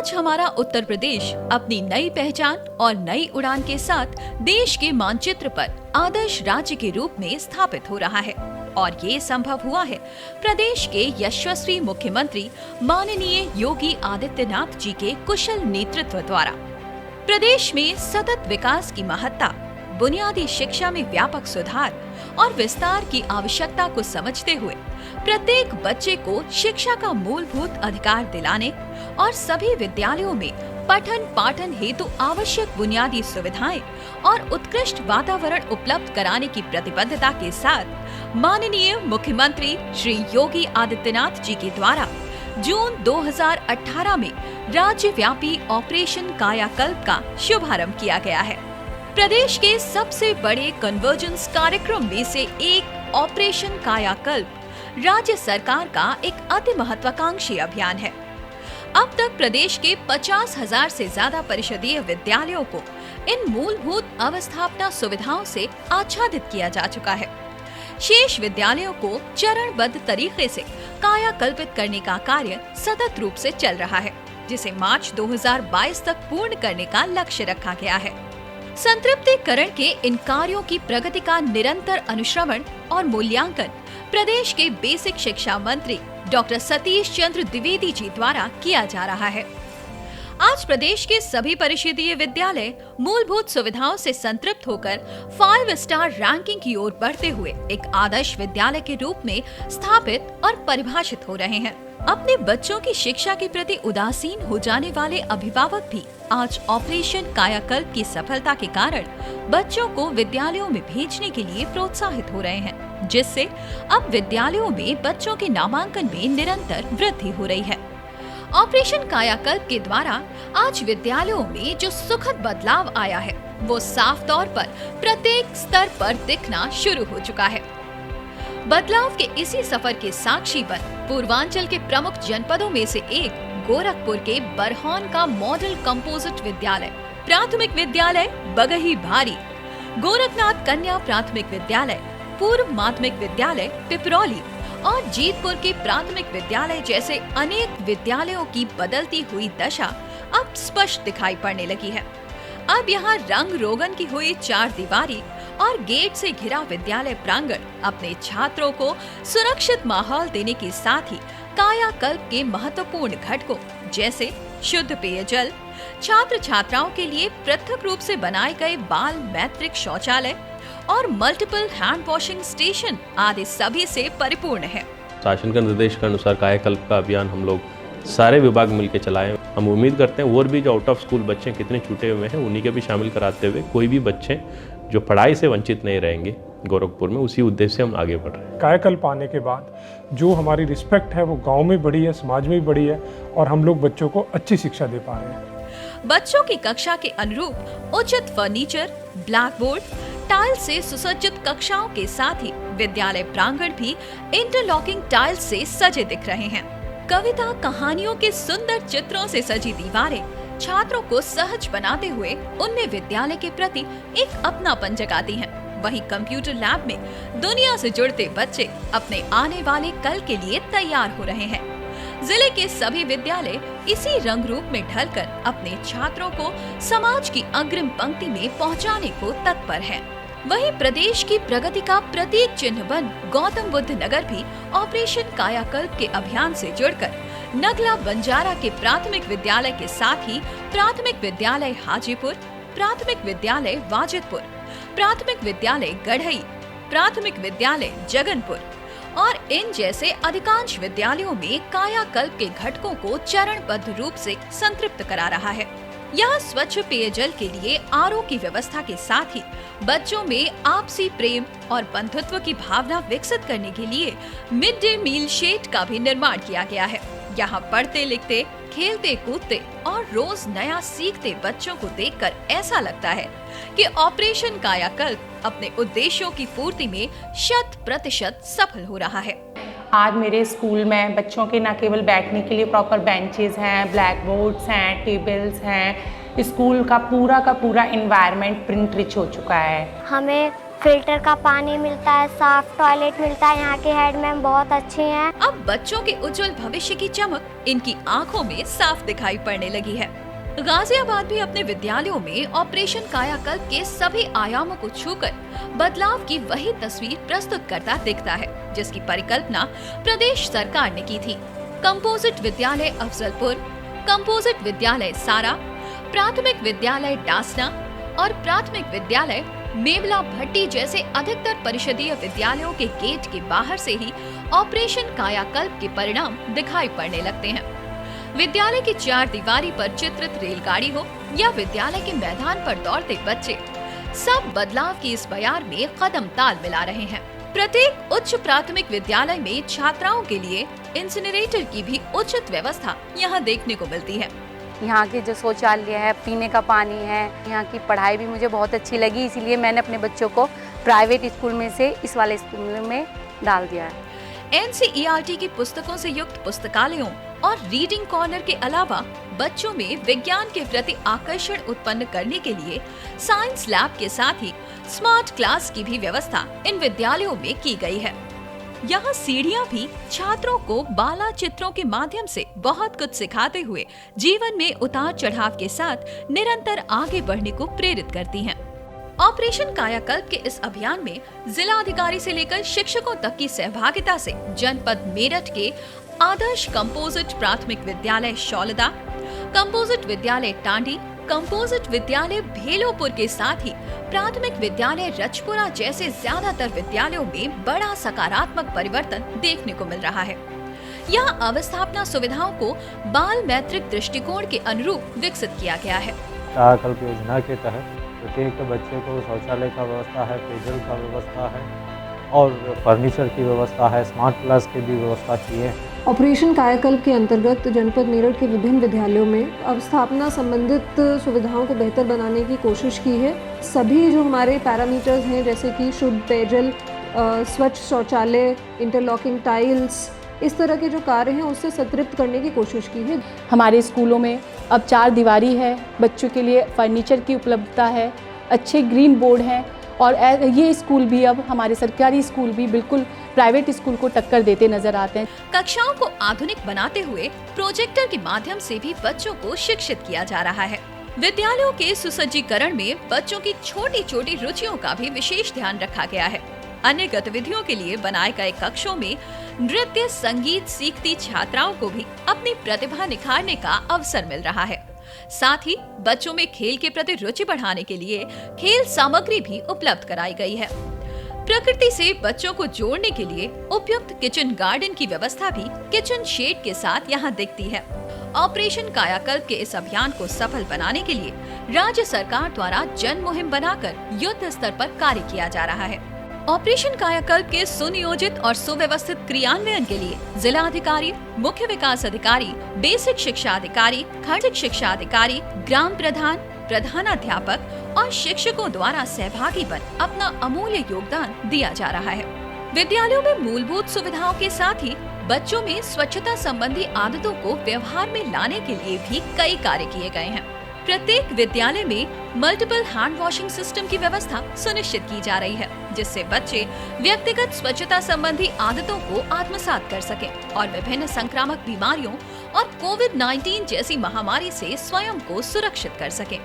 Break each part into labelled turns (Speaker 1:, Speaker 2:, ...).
Speaker 1: आज हमारा उत्तर प्रदेश अपनी नई पहचान और नई उड़ान के साथ देश के मानचित्र पर आदर्श राज्य के रूप में स्थापित हो रहा है और ये संभव हुआ है प्रदेश के यशस्वी मुख्यमंत्री माननीय योगी आदित्यनाथ जी के कुशल नेतृत्व द्वारा। प्रदेश में सतत विकास की महत्ता, बुनियादी शिक्षा में व्यापक सुधार और विस्तार की आवश्यकता को समझते हुए प्रत्येक बच्चे को शिक्षा का मूलभूत अधिकार दिलाने और सभी विद्यालयों में पठन पाठन हेतु आवश्यक बुनियादी सुविधाएं और उत्कृष्ट वातावरण उपलब्ध कराने की प्रतिबद्धता के साथ माननीय मुख्यमंत्री श्री योगी आदित्यनाथ जी के द्वारा जून 2018 में राज्यव्यापी ऑपरेशन कायाकल्प का शुभारंभ किया गया है। प्रदेश के सबसे बड़े कन्वर्जेंस कार्यक्रम में से एक ऑपरेशन कायाकल्प राज्य सरकार का एक अति महत्वाकांक्षी अभियान है। अब तक प्रदेश के 50,000 से ज्यादा परिषदीय विद्यालयों को इन मूलभूत अवस्थापना सुविधाओं से आच्छादित किया जा चुका है। शेष विद्यालयों को चरणबद्ध तरीके से कायाकल्पित करने का कार्य सतत रूप से चल रहा है, जिसे मार्च 2022 तक पूर्ण करने का लक्ष्य रखा गया है। संतृप्तिकरण के इन कार्यों की प्रगति का निरंतर अनुश्रवण और मूल्यांकन प्रदेश के बेसिक शिक्षा मंत्री डॉक्टर सतीश चंद्र द्विवेदी जी द्वारा किया जा रहा है। आज प्रदेश के सभी परिषदीय विद्यालय मूलभूत सुविधाओं से संतृप्त होकर 5 स्टार रैंकिंग की ओर बढ़ते हुए एक आदर्श विद्यालय के रूप में स्थापित और परिभाषित हो रहे हैं। अपने बच्चों की शिक्षा के प्रति उदासीन हो जाने वाले अभिभावक भी आज ऑपरेशन कायाकल्प की सफलता के कारण बच्चों को विद्यालयों में भेजने के लिए प्रोत्साहित हो रहे हैं, जिससे अब विद्यालयों में बच्चों के नामांकन में निरंतर वृद्धि हो रही है। ऑपरेशन कायाकल्प के द्वारा आज विद्यालयों में जो सुखद बदलाव आया है, वो साफ तौर पर प्रत्येक स्तर पर दिखना शुरू हो चुका है। बदलाव के इसी सफर के साक्षी बन पूर्वांचल के प्रमुख जनपदों में से एक गोरखपुर के बरहौन का मॉडल कंपोजिट विद्यालय, प्राथमिक विद्यालय बगही भारी, गोरखनाथ कन्या प्राथमिक विद्यालय, पूर्व माध्यमिक विद्यालय पिपरौली और जीतपुर के प्राथमिक विद्यालय जैसे अनेक विद्यालयों की बदलती हुई दशा अब स्पष्ट दिखाई पड़ने लगी है। अब यहाँ रंग रोगन की हुई 4 दीवारी और गेट से घिरा विद्यालय प्रांगण अपने छात्रों को सुरक्षित माहौल देने के साथ ही कायाकल्प के महत्वपूर्ण घटकों जैसे शुद्ध पेयजल, छात्र छात्राओं के लिए पृथक रूप से बनाए गए बाल मैत्रिक शौचालय और मल्टीपल हैंड वॉशिंग स्टेशन आदि सभी से परिपूर्ण है।
Speaker 2: शासन के निर्देश के अनुसार कायाकल्प का अभियान हम लोग सारे विभाग मिलकर चलाएं। हम उम्मीद करते हैं और भी जो आउट ऑफ स्कूल बच्चे कितने छूटे हुए हैं उन्हीं के भी शामिल कराते हुए कोई भी बच्चे जो पढ़ाई से वंचित नहीं रहेंगे गोरखपुर में, उसी उद्देश्य से हम आगे बढ़ रहे हैं।
Speaker 3: कायाकल्प आने के बाद जो हमारी रिस्पेक्ट है वो गांव में बढ़ी है, समाज में भी बढ़ी है और हम लोग बच्चों को अच्छी शिक्षा दे पा रहे हैं।
Speaker 1: बच्चों की कक्षा के अनुरूप उचित फर्नीचर, ब्लैक बोर्ड, टाइल से सुसज्जित कक्षाओं के साथ ही विद्यालय प्रांगण भी इंटरलॉकिंग टाइल्स से सजे दिख रहे हैं। कविता कहानियों के सुंदर चित्रों से सजी दीवारें छात्रों को सहज बनाते हुए उनमें विद्यालय के प्रति एक अपनापन जगाती हैं। वहीं कंप्यूटर लैब में दुनिया से जुड़ते बच्चे अपने आने वाले कल के लिए तैयार हो रहे हैं। जिले के सभी विद्यालय इसी रंग रूप में ढलकर अपने छात्रों को समाज की अग्रिम पंक्ति में पहुंचाने को तत्पर हैं। वहीं प्रदेश की प्रगति का प्रतीक चिन्ह बन गौतम बुद्ध नगर भी ऑपरेशन कायाकल्प के अभियान से जुड़कर नगला बंजारा के प्राथमिक विद्यालय के साथ ही प्राथमिक विद्यालय हाजीपुर, प्राथमिक विद्यालय वाजिदपुर, प्राथमिक विद्यालय गढ़ई, प्राथमिक विद्यालय जगनपुर और इन जैसे अधिकांश विद्यालयों में कायाकल्प के घटकों को चरणबद्ध रूप से संतृप्त करा रहा है। यहाँ स्वच्छ पेयजल के लिए आरओ की व्यवस्था के साथ ही बच्चों में आपसी प्रेम और बंधुत्व की भावना विकसित करने के लिए मिड डे मील शेड का भी निर्माण किया गया है। यहाँ पढ़ते लिखते, खेलते कूदते और रोज नया सीखते बच्चों को देखकर ऐसा लगता है कि ऑपरेशन कायाकल्प अपने उद्देश्यों की पूर्ति में 100% सफल हो रहा है।
Speaker 4: आज मेरे स्कूल में बच्चों के न केवल बैठने के लिए प्रॉपर बेंचेस हैं, ब्लैक बोर्ड्स हैं, टेबल्स हैं, स्कूल का पूरा एनवायरनमेंट प्रिंट रिच हो चुका है।
Speaker 5: हमें फिल्टर का पानी मिलता है, साफ टॉयलेट मिलता है। यहाँ के हेड मैम बहुत अच्छी हैं।
Speaker 1: अब बच्चों के उज्जवल भविष्य की चमक इनकी आंखों में साफ दिखाई पड़ने लगी है। गाजियाबाद भी अपने विद्यालयों में ऑपरेशन कायाकल्प के सभी आयामों को छूकर बदलाव की वही तस्वीर प्रस्तुत करता दिखता है, जिसकी परिकल्पना प्रदेश सरकार ने की थी। कंपोजिट विद्यालय अफजलपुर, कंपोजिट विद्यालय सारा, प्राथमिक विद्यालय डासना और प्राथमिक विद्यालय मेमला भट्टी जैसे अधिकतर परिषदीय विद्यालयों के गेट के बाहर से ही ऑपरेशन कायाकल्प के परिणाम दिखाई पड़ने लगते हैं। विद्यालय की चार दीवारी पर चित्रित रेलगाड़ी हो या विद्यालय के मैदान पर दौड़ते बच्चे, सब बदलाव की इस बयार में कदम ताल मिला रहे हैं। प्रत्येक उच्च प्राथमिक विद्यालय में छात्राओं के लिए इंसिनरेटर की भी उचित व्यवस्था यहाँ देखने को मिलती है।
Speaker 6: यहाँ के जो शौचालय है, पीने का पानी है, यहाँ की पढ़ाई भी मुझे बहुत अच्छी लगी, इसीलिए मैंने अपने बच्चों को प्राइवेट स्कूल में से इस वाले स्कूल में डाल दिया है।
Speaker 1: NCERT की पुस्तकों से युक्त पुस्तकालयों और रीडिंग कॉर्नर के अलावा बच्चों में विज्ञान के प्रति आकर्षण उत्पन्न करने के लिए साइंस लैब के साथ ही स्मार्ट क्लास की भी व्यवस्था इन विद्यालयों में की गई है। यहाँ सीढ़ियाँ भी छात्रों को बाला चित्रों के माध्यम से बहुत कुछ सिखाते हुए जीवन में उतार चढ़ाव के साथ निरंतर आगे बढ़ने को प्रेरित करती हैं। ऑपरेशन कायाकल्प के इस अभियान में जिला अधिकारी से लेकर शिक्षकों तक की सहभागिता से जनपद मेरठ के आदर्श कंपोजिट प्राथमिक विद्यालय शौलदा, कंपोजिट विद्यालय टांडी, कंपोजिट विद्यालय भेलोपुर के साथ ही प्राथमिक विद्यालय रजपुरा जैसे ज्यादातर विद्यालयों में बड़ा सकारात्मक परिवर्तन देखने को मिल रहा है। यहाँ अवस्थापना सुविधाओं को बाल मैत्रिक दृष्टिकोण के अनुरूप विकसित किया गया है।
Speaker 7: कायाकल्प योजना के तहत प्रत्येक बच्चे को शौचालय का व्यवस्था है, पेयजल का व्यवस्था है और फर्नीचर की व्यवस्था है, स्मार्ट क्लास की भी व्यवस्था की है।
Speaker 8: ऑपरेशन कायाकल्प के अंतर्गत जनपद मेरठ के विभिन्न विद्यालयों में अवस्थापना संबंधित सुविधाओं को बेहतर बनाने की कोशिश की है। सभी जो हमारे पैरामीटर्स हैं जैसे कि शुद्ध पेयजल, स्वच्छ शौचालय, इंटरलॉकिंग टाइल्स, इस तरह के जो कार्य हैं उससे संतृप्त करने की कोशिश की है।
Speaker 6: हमारे स्कूलों में अब 4 दीवारी है, बच्चों के लिए फर्नीचर की उपलब्धता है, अच्छे ग्रीन बोर्ड हैं और ये स्कूल भी अब हमारे सरकारी स्कूल भी बिल्कुल प्राइवेट स्कूल को टक्कर देते नजर आते हैं।
Speaker 1: कक्षाओं को आधुनिक बनाते हुए प्रोजेक्टर के माध्यम से भी बच्चों को शिक्षित किया जा रहा है। विद्यालयों के सुसज्जीकरण में बच्चों की छोटी छोटी रुचियों का भी विशेष ध्यान रखा गया है। अन्य गतिविधियों के लिए बनाए गए कक्षों में नृत्य संगीत सीखती छात्राओं को भी अपनी प्रतिभा निखारने का अवसर मिल रहा है। साथ ही बच्चों में खेल के प्रति रुचि बढ़ाने के लिए खेल सामग्री भी उपलब्ध कराई गई है। प्रकृति से बच्चों को जोड़ने के लिए उपयुक्त किचन गार्डन की व्यवस्था भी किचन शेड के साथ यहाँ दिखती है। ऑपरेशन कायाकल्प के इस अभियान को सफल बनाने के लिए राज्य सरकार द्वारा जन मुहिम बनाकर युद्ध स्तर पर कार्य किया जा रहा है। ऑपरेशन कायाकल्प के सुनियोजित और सुव्यवस्थित क्रियान्वयन के लिए जिला अधिकारी, मुख्य विकास अधिकारी, बेसिक शिक्षा अधिकारी, खंड शिक्षा अधिकारी, ग्राम प्रधान, प्रधानाध्यापक और शिक्षकों द्वारा सहभागी बन अपना अमूल्य योगदान दिया जा रहा है। विद्यालयों में मूलभूत सुविधाओं के साथ ही बच्चों में स्वच्छता संबंधी आदतों को व्यवहार में लाने के लिए भी कई कार्य किए गए हैं। प्रत्येक विद्यालय में मल्टीपल हैंड वॉशिंग सिस्टम की व्यवस्था सुनिश्चित की जा रही है, जिससे बच्चे व्यक्तिगत स्वच्छता संबंधी आदतों को आत्मसात कर सकें और विभिन्न संक्रामक बीमारियों और कोविड-19 जैसी महामारी से स्वयं को सुरक्षित कर सकें।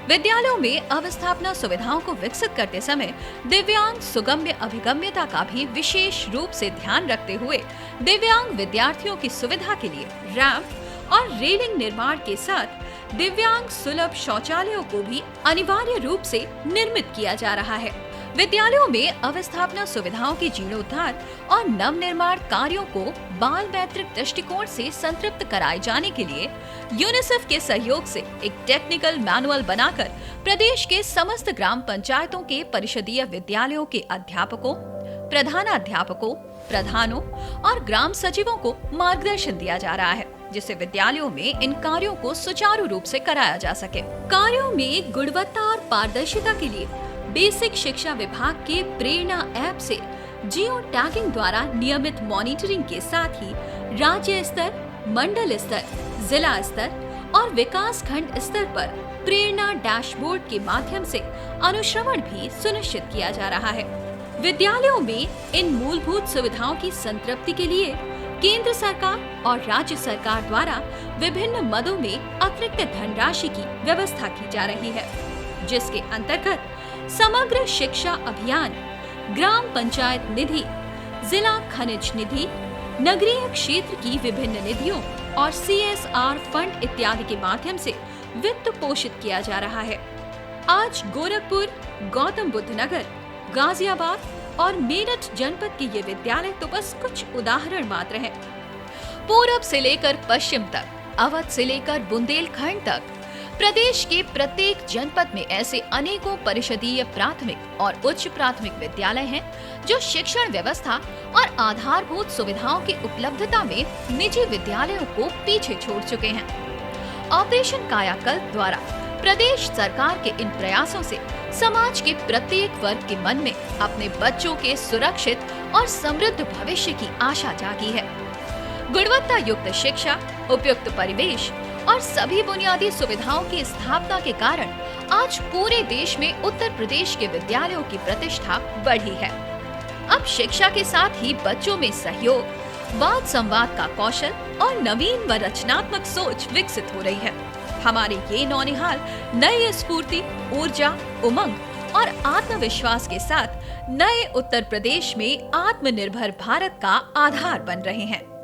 Speaker 1: विद्यालयों में अवस्थापना सुविधाओं को विकसित करते समय दिव्यांग सुगम्य अभिगम्यता का भी विशेष रूप से ध्यान रखते हुए दिव्यांग विद्यार्थियों की सुविधा के लिए रैंप और रेलिंग निर्माण के साथ दिव्यांग सुलभ शौचालयों को भी अनिवार्य रूप से निर्मित किया जा रहा है। विद्यालयों में अवस्थापना सुविधाओं के जीर्णोद्धार और नवनिर्माण कार्यों को बाल मैत्रिक दृष्टिकोण से संतृप्त कराए जाने के लिए यूनिसेफ के सहयोग से एक टेक्निकल मैनुअल बनाकर प्रदेश के समस्त ग्राम पंचायतों के परिषदीय विद्यालयों के अध्यापकों, प्रधानाध्यापकों, प्रधानों और ग्राम सचिवों को मार्गदर्शन दिया जा रहा है, जिससे विद्यालयों में इन कार्यों को सुचारू रूप से कराया जा सके। कार्यों में गुणवत्ता और पारदर्शिता के लिए बेसिक शिक्षा विभाग के प्रेरणा ऐप से जियो टैगिंग द्वारा नियमित मॉनिटरिंग के साथ ही राज्य स्तर, मंडल स्तर, जिला स्तर और विकास खंड स्तर पर प्रेरणा डैशबोर्ड के माध्यम से अनुश्रवण भी सुनिश्चित किया जा रहा है। विद्यालयों में इन मूलभूत सुविधाओं की संतृप्ति के लिए केंद्र सरकार और राज्य सरकार द्वारा विभिन्न मदों में अतिरिक्त धनराशि की व्यवस्था की जा रही है, जिसके अंतर्गत समग्र शिक्षा अभियान, ग्राम पंचायत निधि, जिला खनिज निधि, नगरीय क्षेत्र की विभिन्न निधियों और CSR फंड इत्यादि के माध्यम से वित्त पोषित किया जा रहा है। आज गोरखपुर, गौतम बुद्ध नगर, गाजियाबाद और मेरठ जनपद के ये विद्यालय तो बस कुछ उदाहरण मात्र हैं। पूरब से लेकर पश्चिम तक, अवध से लेकर बुंदेलखंड तक प्रदेश के प्रत्येक जनपद में ऐसे अनेकों परिषदीय प्राथमिक और उच्च प्राथमिक विद्यालय हैं जो शिक्षण व्यवस्था और आधारभूत सुविधाओं की उपलब्धता में निजी विद्यालयों को पीछे छोड़ चुके हैं। ऑपरेशन कायाकल्प द्वारा प्रदेश सरकार के इन प्रयासों से समाज के प्रत्येक वर्ग के मन में अपने बच्चों के सुरक्षित और समृद्ध भविष्य की आशा जागी है। गुणवत्ता युक्त शिक्षा, उपयुक्त परिवेश और सभी बुनियादी सुविधाओं की स्थापना के कारण आज पूरे देश में उत्तर प्रदेश के विद्यालयों की प्रतिष्ठा बढ़ी है। अब शिक्षा के साथ ही बच्चों में सहयोग, वाद संवाद का कौशल और नवीन व रचनात्मक सोच विकसित हो रही है। हमारे ये नौनिहाल नई स्फूर्ति, ऊर्जा, उमंग और आत्मविश्वास के साथ नए उत्तर प्रदेश में आत्मनिर्भर भारत का आधार बन रहे हैं।